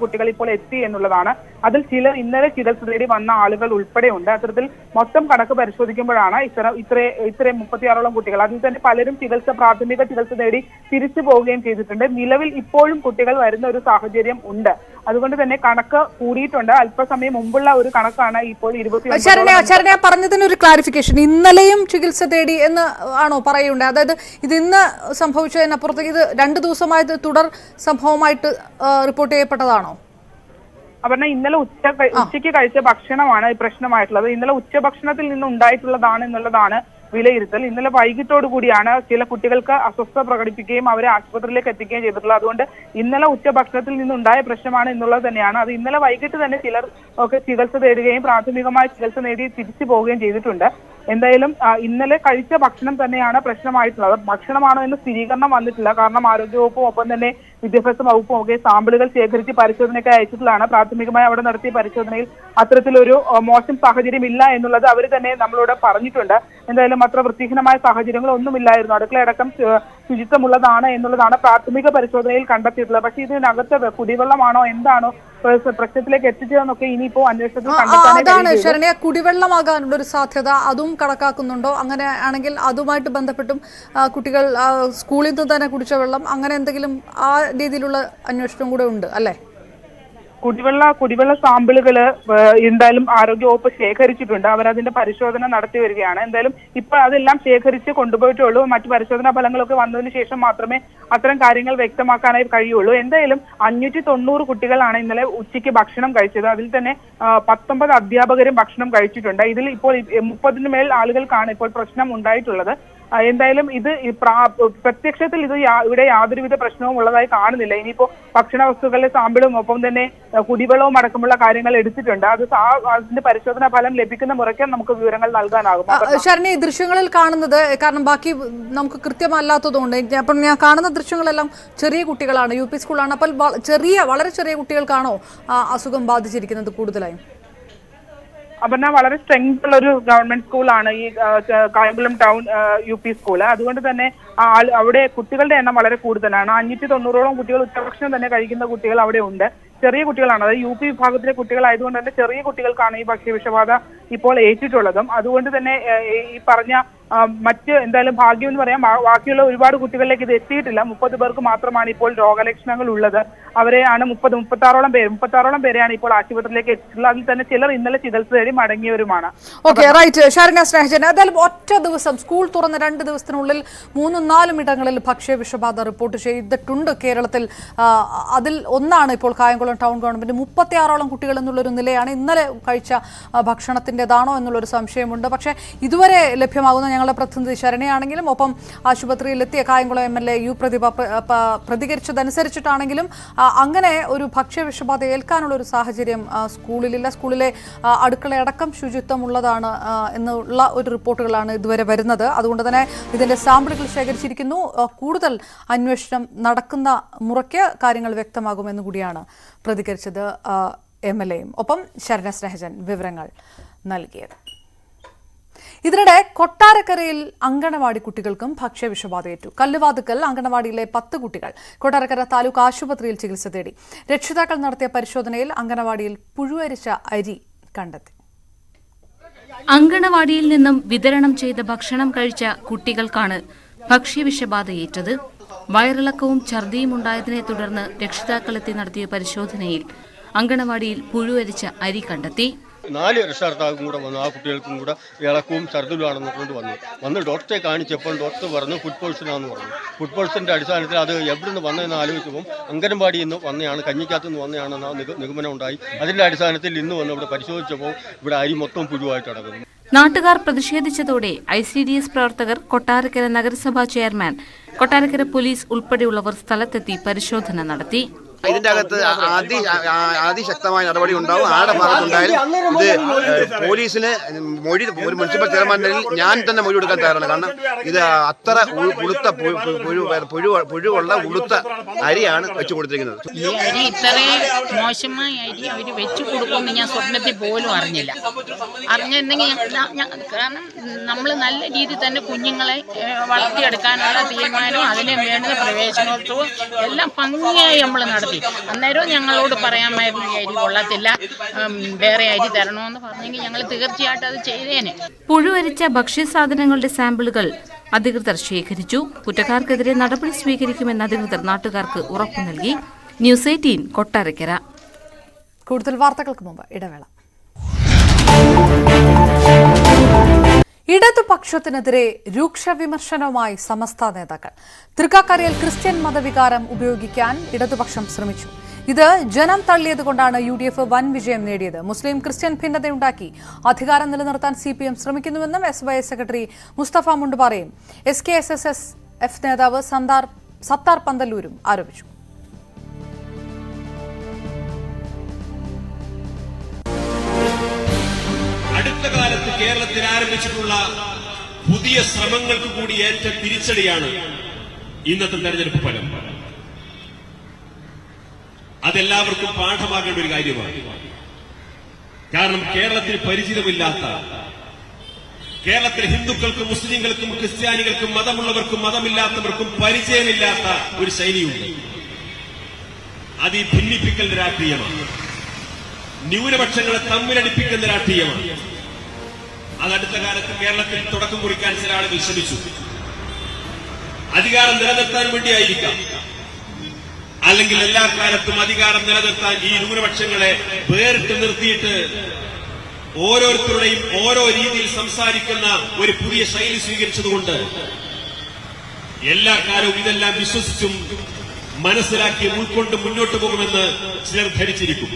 കുട്ടികൾ ഇപ്പോൾ എത്തി എന്നുള്ളതാണ്. അതിൽ ചിലർ ഇന്നലെ ചികിത്സ തേടി വന്ന ആളുകൾ ഉൾപ്പെടെയുണ്ട്. അത്തരത്തിൽ മൊത്തം കണക്ക് പരിശോധിക്കുമ്പോഴാണ് ഇത്രയും 36 കുട്ടികൾ. അതിൽ തന്നെ പലരും പ്രാഥമിക ചികിത്സ തേടി തിരിച്ചു പോവുകയും ചെയ്തിട്ടുണ്ട്. നിലവിൽ ഇപ്പോഴും കുട്ടികൾ വരുന്ന ഒരു സാഹചര്യം ഉണ്ട്. അതുകൊണ്ട് തന്നെ കണക്ക് കൂടിയിട്ടുണ്ട്. അല്പസമയം മുമ്പുള്ള ഒരു കണക്കാണ് ഇപ്പോൾ 29. പറഞ്ഞതിന് ഒരു ക്ലാരിഫിക്കേഷൻ, ഇന്നലെയും ചികിത്സ തേടി എന്ന് ആണോ പറയുന്നത്? അതായത് ഇത് ഇന്ന് സംഭവിച്ചതിനപ്പുറത്തേക്ക് ഇത് 2 ദിവസമായത് തുടർ സംഭവമായിട്ട് റിപ്പോർട്ട് ചെയ്യപ്പെട്ടതാണോ? അവരുടെ ഇന്നലെ ഉച്ചയ്ക്ക് കഴിച്ച ഭക്ഷണമാണ് ഈ പ്രശ്നമായിട്ടുള്ളത്. ഇന്നലെ ഉച്ചഭക്ഷണത്തിൽ നിന്ന് ഉണ്ടായിട്ടുള്ളതാണ് എന്നുള്ളതാണ് വിലയിരുത്തൽ. ഇന്നലെ വൈകിട്ടോടു കൂടിയാണ് ചില കുട്ടികൾക്ക് അസ്വസ്ഥത പ്രകടിപ്പിക്കുകയും അവരെ ആശുപത്രിയിലേക്ക് എത്തിക്കുകയും ചെയ്തിട്ടുള്ളത്. അതുകൊണ്ട് ഇന്നലെ ഉച്ചഭക്ഷണത്തിൽ നിന്നുണ്ടായ പ്രശ്നമാണ് എന്നുള്ളത് തന്നെയാണ്. അത് ഇന്നലെ വൈകിട്ട് തന്നെ ചിലർ ഒക്കെ ചികിത്സ തേടുകയും പ്രാഥമികമായ ചികിത്സ നേടി തിരിച്ചു പോവുകയും ചെയ്തിട്ടുണ്ട്. എന്തായാലും ഇന്നലെ കഴിച്ച ഭക്ഷണം തന്നെയാണ് പ്രശ്നമായിട്ടുള്ളത്. ഭക്ഷണമാണോ എന്ന് സ്ഥിരീകരണം വന്നിട്ടില്ല. കാരണം ആരോഗ്യവകുപ്പും ഒപ്പം തന്നെ വിദ്യാഭ്യാസ വകുപ്പും ഒക്കെ സാമ്പിളുകൾ ശേഖരിച്ച് പരിശോധനയ്ക്ക് അയച്ചിട്ടുള്ളതാണ്. പ്രാഥമികമായി അവിടെ നടത്തിയ പരിശോധനയിൽ അത്തരത്തിലൊരു മോശം സാഹചര്യം ഇല്ല എന്നുള്ളത് അവർ തന്നെ നമ്മളോട് പറഞ്ഞിട്ടുണ്ട്. എന്തായാലും അത്ര വൃത്തിഹീനമായ സാഹചര്യങ്ങളൊന്നുമില്ലായിരുന്നു. അടുക്കളയടക്കം ശുചിത്വമുള്ളതാണ് എന്നുള്ളതാണ് പ്രാഥമിക പരിശോധനയിൽ കണ്ടെത്തിയിട്ടുള്ളത്. പക്ഷേ ഇതിനകത്ത് കുടിവെള്ളമാണോ എന്താണോ പ്രശ്നത്തിലേക്ക് എത്തിച്ചതെന്നൊക്കെ ഇനിയിപ്പോ അന്വേഷണത്തിൽ അതാണ് ശരണ്യ. കുടിവെള്ളമാകാനുള്ള ഒരു സാധ്യത അതും കണക്കാക്കുന്നുണ്ടോ? അങ്ങനെ ആണെങ്കിൽ അതുമായിട്ട് ബന്ധപ്പെട്ടും കുട്ടികൾ സ്കൂളിൽ നിന്ന് തന്നെ കുടിച്ച വെള്ളം അങ്ങനെ എന്തെങ്കിലും ആ രീതിയിലുള്ള അന്വേഷണം കൂടെ ഉണ്ട് അല്ലേ? കുടിവെള്ള സാമ്പിളുകൾ എന്തായാലും ആരോഗ്യവകുപ്പ് ശേഖരിച്ചിട്ടുണ്ട്. അവരതിന്റെ പരിശോധന നടത്തി വരികയാണ്. എന്തായാലും ഇപ്പൊ അതെല്ലാം ശേഖരിച്ച് കൊണ്ടുപോയിട്ടുള്ളൂ. മറ്റു പരിശോധനാ ഫലങ്ങളൊക്കെ വന്നതിന് ശേഷം മാത്രമേ അത്തരം കാര്യങ്ങൾ വ്യക്തമാക്കാനായി കഴിയുള്ളൂ. എന്തായാലും 590 കുട്ടികളാണ് ഇന്നലെ ഉച്ചയ്ക്ക് ഭക്ഷണം കഴിച്ചത്. അതിൽ തന്നെ 19 അധ്യാപകരും ഭക്ഷണം കഴിച്ചിട്ടുണ്ട്. ഇതിൽ ഇപ്പോൾ 30 മേൽ ആളുകൾക്കാണ് ഇപ്പോൾ പ്രശ്നം ഉണ്ടായിട്ടുള്ളത്. എന്തായാലും ഇത് പ്രത്യക്ഷത്തിൽ ഇവിടെ യാതൊരുവിധ പ്രശ്നവും ഉള്ളതായി കാണുന്നില്ല. ഇനിയിപ്പോ ഭക്ഷണ വസ്തുക്കളുടെ സാമ്പിളും ഒപ്പം തന്നെ കുടിവെള്ളവും അടക്കമുള്ള കാര്യങ്ങൾ എടുത്തിട്ടുണ്ട്. അതിന്റെ പരിശോധനാ ഫലം ലഭിക്കുന്ന മുറയ്ക്ക് നമുക്ക് വിവരങ്ങൾ നൽകാനാകും. ശരണി, ഈ ദൃശ്യങ്ങളിൽ കാണുന്നത്, കാരണം ബാക്കി നമുക്ക് കൃത്യമല്ലാത്തതുകൊണ്ട് അപ്പം ഞാൻ കാണുന്ന ദൃശ്യങ്ങളെല്ലാം ചെറിയ കുട്ടികളാണ്, UP സ്കൂളാണ്. അപ്പോൾ വളരെ ചെറിയ കുട്ടികൾക്കാണോ അസുഖം ബാധിച്ചിരിക്കുന്നത് കൂടുതലായും? അപർണ, വളരെ സ്ട്രെങ്ത് ഉള്ള ഒരു ഗവൺമെന്റ് സ്കൂളാണ് ഈ കായംകുളം ടൗൺ UP സ്കൂള്. അതുകൊണ്ട് തന്നെ അവിടെ കുട്ടികളുടെ എണ്ണം വളരെ കൂടുതലാണ്. 590ഓളം കുട്ടികൾ ഉച്ചഭക്ഷണം തന്നെ കഴിക്കുന്ന കുട്ടികൾ അവിടെ ഉണ്ട്. ചെറിയ കുട്ടികളാണ്, അതായത് UP വിഭാഗത്തിലെ കുട്ടികളായതുകൊണ്ട് തന്നെ ചെറിയ കുട്ടികൾക്കാണ് ഈ ഭക്ഷ്യവിഷബാധ ഇപ്പോൾ ഏറ്റിട്ടുള്ളതും. അതുകൊണ്ട് തന്നെ ഈ പറഞ്ഞ മറ്റ് എന്തായാലും ഭാഗ്യം എന്ന് പറയാം, ബാക്കിയുള്ള ഒരുപാട് കുട്ടികളിലേക്ക് ഇത് എത്തിയിട്ടില്ല. 30 പേർക്ക് മാത്രമാണ് ഇപ്പോൾ രോഗലക്ഷണങ്ങൾ ഉള്ളത്. അവരെയാണ് 36ഓളം പേരെയാണ് ഇപ്പോൾ ആശുപത്രിയിലേക്ക് എത്തിയിട്ടുള്ളത്. അതിൽ തന്നെ ചിലർ ഇന്നലെ ചികിത്സ തേടി മടങ്ങിയവരുമാണ്. Okay, right. ഷാരിന സ്നേഹജൻ, എന്തായാലും ഒറ്റ ദിവസം സ്കൂൾ തുറന്ന് 2 ദിവസത്തിനുള്ളിൽ 3-4 ഇടങ്ങളിൽ ഭക്ഷ്യവിഷബാധ റിപ്പോർട്ട് ചെയ്തിട്ടുണ്ട് കേരളത്തിൽ. അതിൽ ഒന്നാണ് ഇപ്പോൾ കായംകുളം ടൗൺ ഗവൺമെന്റ്. 36ഓളം കുട്ടികൾ എന്നുള്ളൊരു നിലയാണ്. ഇന്നലെ കഴിച്ച ഭക്ഷണത്തിൻ്റെതാണോ എന്നുള്ളൊരു സംശയമുണ്ട്. പക്ഷേ ഇതുവരെ ലഭ്യമാകുന്ന ഞങ്ങളുടെ പ്രതിനിധി ശരണയാണെങ്കിലും ഒപ്പം ആശുപത്രിയിലെത്തിയ കായംകുളം MLA യു പ്രതിഭ പ്രതികരിച്ചതനുസരിച്ചിട്ടാണെങ്കിലും അങ്ങനെ ഒരു ഭക്ഷ്യവിഷബാധ ഏൽക്കാനുള്ള ഒരു സാഹചര്യം സ്കൂളിലില്ല. സ്കൂളിലെ അടുക്കളയടക്കം ശുചിത്വമുള്ളതാണ് എന്നുള്ള ഒരു റിപ്പോർട്ടുകളാണ് ഇതുവരെ വരുന്നത്. അതുകൊണ്ട് തന്നെ ഇതിന്റെ സാമ്പിളുകൾ ശേഖരിച്ചിരിക്കുന്നു. കൂടുതൽ അന്വേഷണം നടക്കുന്ന മുറയ്ക്ക് കാര്യങ്ങൾ വ്യക്തമാകുമെന്ന് കൂടിയാണ് പ്രതികരിച്ചത് MLAയും ഒപ്പം ശരണ സ്നേഹജൻ വിവരങ്ങൾ നൽകിയത്. ഇതിനിടെ കൊട്ടാരക്കരയിൽ അങ്കണവാടി കുട്ടികൾക്കും ഭക്ഷ്യവിഷബാധയേറ്റു. കല്ലുവാതുക്കൽ അങ്കണവാടിയിലെ 10 കുട്ടികൾ കൊട്ടാരക്കര താലൂക്ക് ആശുപത്രിയിൽ ചികിത്സ തേടി. രക്ഷിതാക്കൾ നടത്തിയ പരിശോധനയിൽ അങ്കണവാടിയിൽ പുഴുവരിച്ച അരി കണ്ടെത്തി. അങ്കണവാടിയിൽ നിന്നും വിതരണം ചെയ്ത ഭക്ഷണം കഴിച്ച കുട്ടികൾക്കാണ് ഭക്ഷ്യവിഷബാധയേറ്റത്. വയറിളക്കവും ഛർദിയും ഉണ്ടായതിനെ തുടർന്ന് രക്ഷിതാക്കളെത്തി നടത്തിയ പരിശോധനയിൽ അങ്കണവാടിയിൽ പുഴുവരിച്ച അരി കണ്ടെത്തി. 4 രക്ഷകർത്താവും കൂടെ വന്നു. ആ കുട്ടികൾക്കും കൂടെ ഇളക്കവും ഛർദിലുമാണെന്ന് കൊണ്ട് വന്ന് ഡോക്ടറെ കാണിച്ചപ്പോൾ ഡോക്ടർ പറഞ്ഞു ഫുഡ് പോയ്സനാണെന്ന് പറഞ്ഞു. ഫുഡ് പോയ്സൻ്റെ അടിസ്ഥാനത്തിൽ അത് എവിടെ നിന്ന് വന്നതെന്ന് ആലോചിച്ചപ്പോൾ അങ്കനവാടിയിൽ നിന്ന് വന്നതാണ്, കഞ്ഞിക്കകത്ത് നിന്ന് വന്നതാണെന്ന നിഗമനം ഉണ്ടായി. അതിൻ്റെ അടിസ്ഥാനത്തിൽ ഇന്ന് വന്ന് ഇവിടെ പരിശോധിച്ചപ്പോൾ ഇവിടെ അരി മൊത്തം പുഴുവായിട്ട് കിടക്കുന്നു. നാട്ടുകാർ പ്രതിഷേധിച്ചതോടെ ICDS പ്രവർത്തകർ, കൊട്ടാരക്കര നഗരസഭാ ചെയർമാൻ, കൊട്ടാരക്കര പോലീസ് ഉൾപ്പെടെയുള്ളവർ സ്ഥലത്തെത്തി പരിശോധന നടത്തി. ഇതിന്റെ അകത്ത് അതിശക്തമായ നടപടി ഉണ്ടാവും. ആരുടെ ഭാഗത്തുണ്ടായാലും ഇത് പോലീസിന് മൊഴി, ഒരു മുനിസിപ്പൽ ചെയർമാനിൽ ഞാൻ തന്നെ മൊഴി കൊടുക്കാൻ തയ്യാറാണ്. കാരണം ഇത് അത്ര ഉളുത്ത പുഴുവുള്ള ഉളുത്ത അരിയാണ് വെച്ചു കൊടുത്തിരിക്കുന്നത്. ഈ അരി ഇത്രയും മോശമായ അരി അവർ വെച്ചു കൊടുക്കുമെന്ന് ഞാൻ സ്വപ്നത്തിൽ പോലും അറിഞ്ഞില്ല. അറിഞ്ഞിരുന്നെങ്കിൽ കാരണം നമ്മൾ നല്ല രീതിയിൽ തന്നെ കുഞ്ഞുങ്ങളെ വളർത്തിയെടുക്കാനുള്ള തീരുമാനവും അതിന് വേണ്ടുന്ന പ്രവേശനോത്സവവും എല്ലാം ഭംഗിയായി നമ്മൾ നടത്തി. അന്നേരവും ഞങ്ങളോട് പറയാമായിരുന്നു ഈ അരി കൊള്ളത്തില്ല, വേറെ അരി തരണമെന്ന് പറഞ്ഞെങ്കിൽ ഞങ്ങൾ തീർച്ചയായിട്ടും അത് ചെയ്തേനെ. പുഴുവരിച്ച ഭക്ഷ്യസാധനങ്ങളുടെ സാമ്പിളുകൾ അധികൃതർ ശേഖരിച്ചു. കുറ്റക്കാർക്കെതിരെ നടപടി സ്വീകരിക്കുമെന്ന് അധികൃതർ നാട്ടുകാർക്ക് ഉറപ്പു നൽകി. ന്യൂസ് 18 കൊട്ടാരക്കര. കൂടുതൽ വാർത്തകൾക്ക് മുമ്പ് ഇടവേള. ഇടതുപക്ഷത്തിനെതിരെ രൂക്ഷ വിമർശനവുമായി സമസ്ത നേതാക്കൾ. തൃക്കാക്കരയിൽ ക്രിസ്ത്യൻ മതവികാരം ഉപയോഗിക്കാൻ ഇടതുപക്ഷം ശ്രമിച്ചു. ഇത് ജനം തള്ളിയതുകൊണ്ടാണ് UDF വൻ വിജയം നേടിയത്. മുസ്ലിം ക്രിസ്ത്യൻ ഭിന്നതയുണ്ടാക്കി അധികാരം നിലനിർത്താൻ CPM ശ്രമിക്കുന്നുവെന്നും SYS സെക്രട്ടറി മുസ്തഫ മുണ്ടുപാറയും SKSSF നേതാവ് സത്താർ പന്തല്ലൂരും ആരോപിച്ചു. അടുത്ത കാലത്ത് കേരളത്തിൽ ആരംഭിച്ചിട്ടുള്ള പുതിയ ശ്രമങ്ങൾക്ക് കൂടി ഏറ്റ തിരിച്ചടിയാണ് ഇന്നത്തെ തെരഞ്ഞെടുപ്പ് ഫലം. അതെല്ലാവർക്കും പാഠമാകേണ്ട ഒരു കാര്യമാണ്. കാരണം കേരളത്തിൽ പരിചിതമില്ലാത്ത, കേരളത്തിലെ ഹിന്ദുക്കൾക്കും മുസ്ലിങ്ങൾക്കും ക്രിസ്ത്യാനികൾക്കും മതമുള്ളവർക്കും മതമില്ലാത്തവർക്കും പരിചയമില്ലാത്ത ഒരു ശൈലിയുണ്ട്. അത് ഈ ഭിന്നിപ്പിക്കൽ രാഷ്ട്രീയമാണ്. ന്യൂനപക്ഷങ്ങളെ തമ്മിലടിപ്പിക്കുന്ന രാഷ്ട്രീയമാണ്. അതടുത്ത കാലത്ത് കേരളത്തിൽ തുടക്കം കുറിക്കാൻ ചില ആളുകൾ ശ്രമിച്ചു. അധികാരം നിലനിർത്താൻ വേണ്ടിയായിരിക്കാം, അല്ലെങ്കിൽ എല്ലാ കാലത്തും അധികാരം നിലനിർത്താൻ ഈ ന്യൂനപക്ഷങ്ങളെ വേറിട്ട് നിർത്തിയിട്ട് ഓരോരുത്തരുടെയും ഓരോ രീതിയിൽ സംസാരിക്കുന്ന ഒരു പുതിയ ശൈലി സ്വീകരിച്ചതുകൊണ്ട് എല്ലാ കാലവും ഇതെല്ലാം വിശ്വസിച്ചും മനസ്സിലാക്കി ഉൾക്കൊണ്ട് മുന്നോട്ട് പോകുമെന്ന് ചിലർ ധരിച്ചിരിക്കും.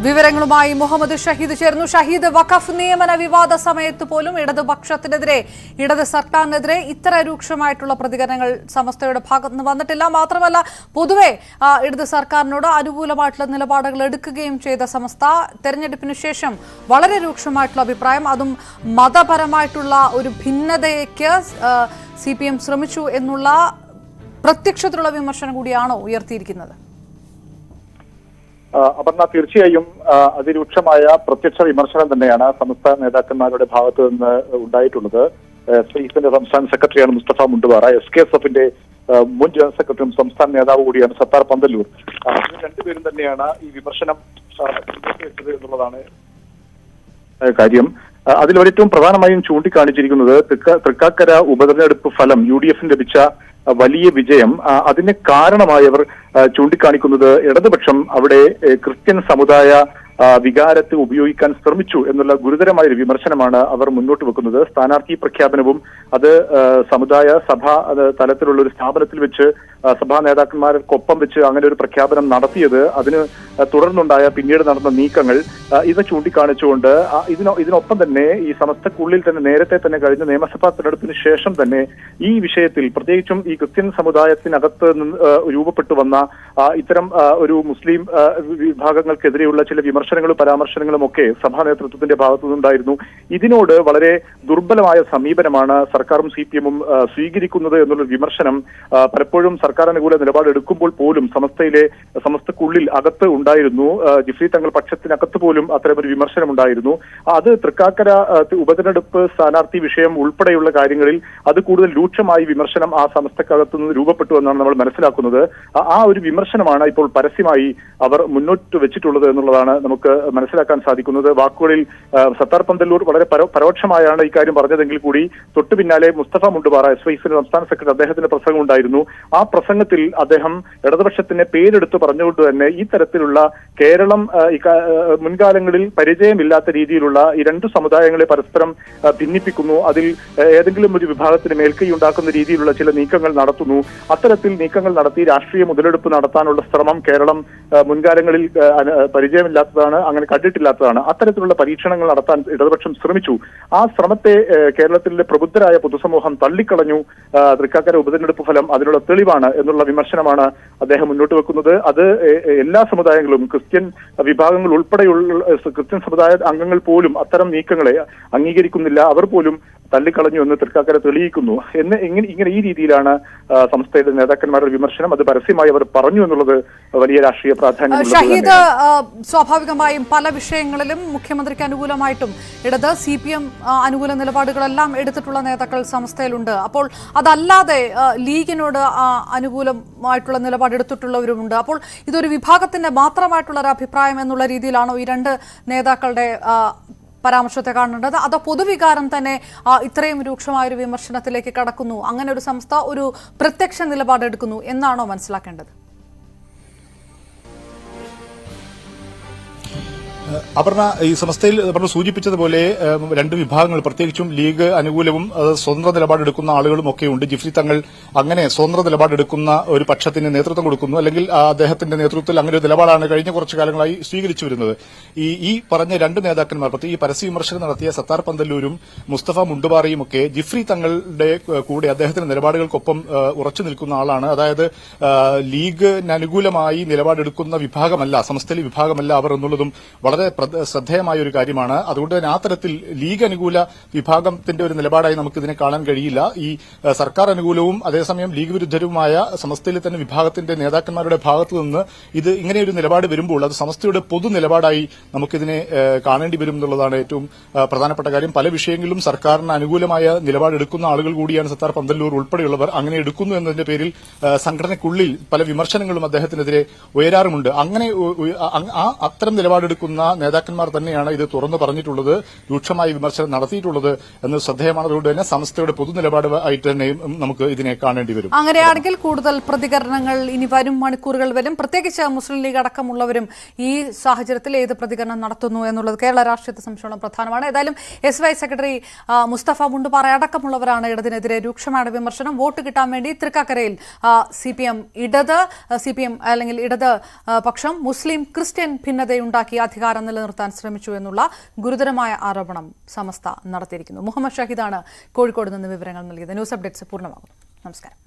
വിവരങ്ങളുമായി മുഹമ്മദ് ഷഹീദ് ചേർന്നു. ഷഹീദ്, വഖഫ് നിയമന വിവാദ സമയത്ത് പോലും ഇടതുപക്ഷത്തിനെതിരെ, ഇടത് സർക്കാരിനെതിരെ ഇത്ര രൂക്ഷമായിട്ടുള്ള പ്രതികരണങ്ങൾ സമസ്തയുടെ ഭാഗത്തുനിന്ന് വന്നിട്ടില്ല. മാത്രമല്ല പൊതുവെ ഇടത് സർക്കാരിനോട് അനുകൂലമായിട്ടുള്ള നിലപാടുകൾ എടുക്കുകയും ചെയ്ത സമസ്ത തെരഞ്ഞെടുപ്പിന് ശേഷം വളരെ രൂക്ഷമായിട്ടുള്ള അഭിപ്രായം, അതും മതപരമായിട്ടുള്ള ഒരു ഭിന്നതയ്ക്ക് CPM ശ്രമിച്ചു എന്നുള്ള പ്രത്യക്ഷത്തിലുള്ള വിമർശനം കൂടിയാണോ ഉയർത്തിയിരിക്കുന്നത്? അപർണ, തീർച്ചയായും അതിരൂക്ഷമായ പ്രത്യക്ഷ വിമർശനം തന്നെയാണ് സമസ്ത നേതാക്കന്മാരുടെ ഭാഗത്തു നിന്ന് ഉണ്ടായിട്ടുള്ളത്. SIFന്റെ സംസ്ഥാന സെക്രട്ടറിയാണ് മുസ്തഫ മുണ്ടുപാറ. SKSFന്റെ മുൻ ജനറൽ സെക്രട്ടറിയും സംസ്ഥാന നേതാവ് കൂടിയാണ് സത്താർ പന്തല്ലൂർ. ഇവർ രണ്ടുപേരും തന്നെയാണ് ഈ വിമർശനം വെച്ചത് എന്നുള്ളതാണ് കാര്യം. അതിലേറ്റവും പ്രധാനമായും ചൂണ്ടിക്കാണിച്ചിരിക്കുന്നത് തൃക്കാക്കര ഉപതെരഞ്ഞെടുപ്പ് ഫലം UDFന് ലഭിച്ച വലിയ വിജയം. അതിന് കാരണമായവർ ചൂണ്ടിക്കാണിക്കുന്നത് ഇടതുപക്ഷം അവിടെ ക്രിസ്ത്യൻ സമുദായ വികാരത്തെ ഉപയോഗിക്കാൻ ശ്രമിച്ചു എന്നുള്ള ഗുരുതരമായ ഒരു വിമർശനമാണ് അവർ മുന്നോട്ട് വെക്കുന്നത്. സ്ഥാനാർത്ഥി പ്രഖ്യാപനവും അത് സമുദായ സഭാ തലത്തിലുള്ള ഒരു സ്ഥാപനത്തിൽ വെച്ച് സഭാ നേതാക്കന്മാർക്കൊപ്പം വെച്ച് അങ്ങനെ ഒരു പ്രഖ്യാപനം നടത്തിയത്, അതിന് തുടർന്നുണ്ടായ പിന്നീട് നടന്ന നീക്കങ്ങൾ, ഇത് ചൂണ്ടിക്കാണിച്ചുകൊണ്ട് ഇതിനൊപ്പം തന്നെ ഈ സമസ്തക്കുള്ളിൽ തന്നെ നേരത്തെ തന്നെ കഴിഞ്ഞ നിയമസഭാ തെരഞ്ഞെടുപ്പിന് ശേഷം തന്നെ ഈ വിഷയത്തിൽ പ്രത്യേകിച്ചും ഈ ക്രിസ്ത്യൻ സമുദായത്തിനകത്ത് രൂപപ്പെട്ടു വന്ന ഇത്തരം ഒരു മുസ്ലിം വിഭാഗങ്ങൾക്കെതിരെയുള്ള ചില വിമർശനങ്ങളും പരാമർശനങ്ങളും ഒക്കെ സഭാ നേതൃത്വത്തിന്റെ ഭാഗത്തുനിന്നുണ്ടായിരുന്നു. ഇതിനോട് വളരെ ദുർബലമായ സമീപനമാണ് സർക്കാരും CPM-ഉം സ്വീകരിക്കുന്നത് എന്നുള്ള വിമർശനം പലപ്പോഴും സർക്കാർ അനുകൂല നിലപാടെടുക്കുമ്പോൾ പോലും സമസ്തക്കുള്ളിൽ അകത്ത് ഉണ്ടായിരുന്നു. ജിഫ്രി തങ്ങൾ പക്ഷത്തിനകത്ത് പോലും അത്തരമൊരു വിമർശനം ഉണ്ടായിരുന്നു. അത് തൃക്കാക്കര ഉപതെരഞ്ഞെടുപ്പ് സ്ഥാനാർത്ഥി വിഷയം ഉൾപ്പെടെയുള്ള കാര്യങ്ങളിൽ അത് കൂടുതൽ രൂക്ഷമായി വിമർശനം ആ സമസ്തക്കകത്തുനിന്ന് രൂപപ്പെട്ടു എന്നാണ് നമ്മൾ മനസ്സിലാക്കുന്നത്. ആ ഒരു വിമർശനമാണ് ഇപ്പോൾ പരസ്യമായി അവർ മുന്നോട്ട് വെച്ചിട്ടുള്ളത് എന്നുള്ളതാണ് നമുക്ക് മനസ്സിലാക്കാൻ സാധിക്കുന്നത്. വാക്കുകളിൽ സത്താർ പന്തല്ലൂർ വളരെ പരോക്ഷമായാണ് ഇക്കാര്യം പറഞ്ഞതെങ്കിൽ കൂടി തൊട്ടു പിന്നാലെ മുസ്തഫ മുണ്ടുപാറ SYFന്റെ സംസ്ഥാന സെക്രട്ടറി അദ്ദേഹത്തിന്റെ പ്രസംഗം ഉണ്ടായിരുന്നു. ആ പ്രസംഗത്തിൽ അദ്ദേഹം ഇടതുപക്ഷത്തിന്റെ പേരെടുത്ത് പറഞ്ഞുകൊണ്ട് തന്നെ ഈ തരത്തിലുള്ള കേരളം മുൻകാലങ്ങളിൽ പരിചയമില്ലാത്ത രീതിയിലുള്ള ഈ രണ്ടു സമുദായങ്ങളെ പരസ്പരം ഭിന്നിപ്പിക്കുന്നു, അതിൽ ഏതെങ്കിലും ഒരു വിഭാഗത്തിന് മേൽക്കൈ ഉണ്ടാക്കുന്ന രീതിയിലുള്ള ചില നീക്കങ്ങൾ നടത്തുന്നു. അത്തരത്തിൽ നീക്കങ്ങൾ നടത്തി രാഷ്ട്രീയ മുതലെടുപ്പ് നടത്താനുള്ള ശ്രമം കേരളം മുൻകാലങ്ങളിൽ പരിചയമില്ലാത്തതാണ്, അങ്ങനെ കണ്ടിട്ടില്ലാത്തതാണ്. അത്തരത്തിലുള്ള പരീക്ഷണങ്ങൾ നടത്താൻ ഇടതുപക്ഷം ശ്രമിച്ചു. ആ ശ്രമത്തെ കേരളത്തിലെ പ്രബുദ്ധരായ പൊതുസമൂഹം തള്ളിക്കളഞ്ഞു. തൃക്കാക്കര ഉപതെരഞ്ഞെടുപ്പ് ഫലം അതിനുള്ള തെളിവാണ് എന്നുള്ള വിമർശനമാണ് അദ്ദേഹം മുന്നോട്ട് വെക്കുന്നത്. അത് എല്ലാ സമുദായങ്ങളും ക്രിസ്ത്യൻ വിഭാഗങ്ങൾ ഉൾപ്പെടെയുള്ള ക്രിസ്ത്യൻ സമുദായ അംഗങ്ങൾ പോലും അത്തരം നീക്കങ്ങളെ അംഗീകരിക്കുന്നില്ല, അവർ പോലും തള്ളിക്കളഞ്ഞു എന്ന് തൃക്കാക്കര തെളിയിക്കുന്നു ഇങ്ങനെ ഈ രീതിയിലാണ് സംസ്ഥയുടെ നേതാക്കന്മാരുടെ വിമർശനം. അത് പരസ്യമായി അവർ പറഞ്ഞു എന്നുള്ളത് വലിയ രാഷ്ട്രീയ പ്രാധാന്യം. ഷഹീദ്, സ്വാഭാവികമായും പല വിഷയങ്ങളിലും മുഖ്യമന്ത്രിക്ക് അനുകൂലമായിട്ടും ഇടത് CPM അനുകൂല നിലപാടുകളെല്ലാം എടുത്തിട്ടുള്ള നേതാക്കൾ സംസ്ഥയിലുണ്ട്. അപ്പോൾ അതല്ലാതെ ലീഗിനോട് അനുകൂലമായിട്ടുള്ള നിലപാടെടുത്തിട്ടുള്ളവരുമുണ്ട്. അപ്പോൾ ഇതൊരു വിഭാഗത്തിന്റെ മാത്രമായിട്ടുള്ള ഒരു അഭിപ്രായം എന്നുള്ള രീതിയിലാണോ ഈ രണ്ട് നേതാക്കളുടെ പരാമർശത്തെ കാണേണ്ടത്? അതോ പൊതുവികാരം തന്നെ ഇത്രയും രൂക്ഷമായ ഒരു വിമർശനത്തിലേക്ക് കടക്കുന്നു, അങ്ങനെ ഒരു സംസ്ഥ ഒരു പ്രത്യക്ഷ നിലപാടെടുക്കുന്നു എന്നാണോ മനസ്സിലാക്കേണ്ടത്? അപർണ, ഈ സംസ്ഥയിൽ നമ്മൾ സൂചിപ്പിച്ചതുപോലെ രണ്ട് വിഭാഗങ്ങൾ, പ്രത്യേകിച്ചും ലീഗ് അനുകൂലവും സ്വതന്ത്ര നിലപാടെടുക്കുന്ന ആളുകളും ഒക്കെയുണ്ട്. ജിഫ്രി തങ്ങൾ അങ്ങനെ സ്വതന്ത്ര നിലപാടെടുക്കുന്ന ഒരു പക്ഷത്തിന് നേതൃത്വം കൊടുക്കുന്നു, അല്ലെങ്കിൽ അദ്ദേഹത്തിന്റെ നേതൃത്വത്തിൽ അങ്ങനെ ഒരു നിലപാടാണ് കഴിഞ്ഞ കുറച്ചു കാലങ്ങളായി സ്വീകരിച്ചു വരുന്നത്. ഈ പറഞ്ഞ രണ്ട് നേതാക്കന്മാർ, ഈ പരസ്യ വിമർശനം നടത്തിയ സത്താർ പന്തല്ലൂരും മുസ്തഫ മുണ്ടുപാറയും ഒക്കെ ജിഫ്രി തങ്ങളുടെ കൂടെ അദ്ദേഹത്തിന്റെ നിലപാടുകൾക്കൊപ്പം ഉറച്ചു നിൽക്കുന്ന ആളാണ്. അതായത് ലീഗിന് അനുകൂലമായി നിലപാടെടുക്കുന്ന വിഭാഗമല്ല, സംസ്ഥയിലെ വിഭാഗമല്ല അവർ എന്നുള്ളതും വളരെ ശ്രദ്ധേയമായ ഒരു കാര്യമാണ്. അതുകൊണ്ട് തന്നെ ആ തരത്തിൽ ലീഗ് അനുകൂല വിഭാഗത്തിന്റെ ഒരു നിലപാടായി നമുക്ക് ഇതിനെ കാണാൻ കഴിയില്ല. ഈ സർക്കാർ അനുകൂലവും അതേസമയം ലീഗ് വിരുദ്ധരുമായ സമസ്തയിലെ തന്നെ വിഭാഗത്തിന്റെ നേതാക്കന്മാരുടെ ഭാഗത്തു നിന്ന് ഇത് ഇങ്ങനെയൊരു നിലപാട് വരുമ്പോൾ അത് സമസ്തയുടെ പൊതു നിലപാടായി നമുക്കിതിനെ കാണേണ്ടി വരും എന്നുള്ളതാണ് ഏറ്റവും പ്രധാനപ്പെട്ട കാര്യം. പല വിഷയങ്ങളിലും സർക്കാരിന് അനുകൂലമായ നിലപാടെടുക്കുന്ന ആളുകൾ കൂടിയാണ് സത്താർ പന്തല്ലൂർ ഉൾപ്പെടെയുള്ളവർ. അങ്ങനെ എടുക്കുന്നു എന്നതിന്റെ പേരിൽ സംഘടനയ്ക്കുള്ളിൽ പല വിമർശനങ്ങളും അദ്ദേഹത്തിനെതിരെ ഉയരാറുമുണ്ട്. അങ്ങനെ അത്തരം നിലപാടെടുക്കുന്ന നേതാക്കന്മാർ തന്നെയാണ് ഇത് തുറന്നു പറഞ്ഞിട്ടുള്ളത്, രൂക്ഷമായ വിമർശനം നടത്തിയിട്ടുള്ളത് എന്ന് ശ്രദ്ധേയമാണ്. അതുകൊണ്ട് തന്നെ സംസ്ഥയുടെ പൊതു നിലപാട് ആയിട്ട് തന്നെയും നമുക്ക് ഇതിനെ കാണേണ്ടി വരും. അങ്ങനെയാണെങ്കിൽ കൂടുതൽ പ്രതികരണങ്ങൾ ഇനി വരും മണിക്കൂറുകൾ വരും. പ്രത്യേകിച്ച് മുസ്ലിം ലീഗ് അടക്കമുള്ളവരും ഈ സാഹചര്യത്തിൽ ഏത് പ്രതികരണം നടത്തുന്നു എന്നുള്ളത് കേരള രാഷ്ട്രീയത്തെ സംബന്ധിച്ചിടത്തോളം പ്രധാനമാണ്. ഏതായാലും SY സെക്രട്ടറി മുസ്തഫ മുണ്ടുപാറ അടക്കമുള്ളവരാണ് ഇടതിനെതിരെ രൂക്ഷമായ വിമർശനം. വോട്ട് കിട്ടാൻ വേണ്ടി തൃക്കാക്കരയിൽ CPM അല്ലെങ്കിൽ ഇടത് പക്ഷം മുസ്ലിം ക്രിസ്ത്യൻ ഭിന്നതയുണ്ടാക്കി അധികാരം നിലനിർത്താൻ ശ്രമിച്ചു എന്നുള്ള ഗുരുതരമായ ആരോപണം സമസ്ത നടത്തിയിരിക്കുന്നു. മുഹമ്മദ് ഷഹീദാണ് കോഴിക്കോട് നിന്ന് വിവരങ്ങൾ നൽകിയത്. ന്യൂസ് അപ്ഡേറ്റ്സ് പൂർണ്ണമാകുന്നു. നമസ്കാരം.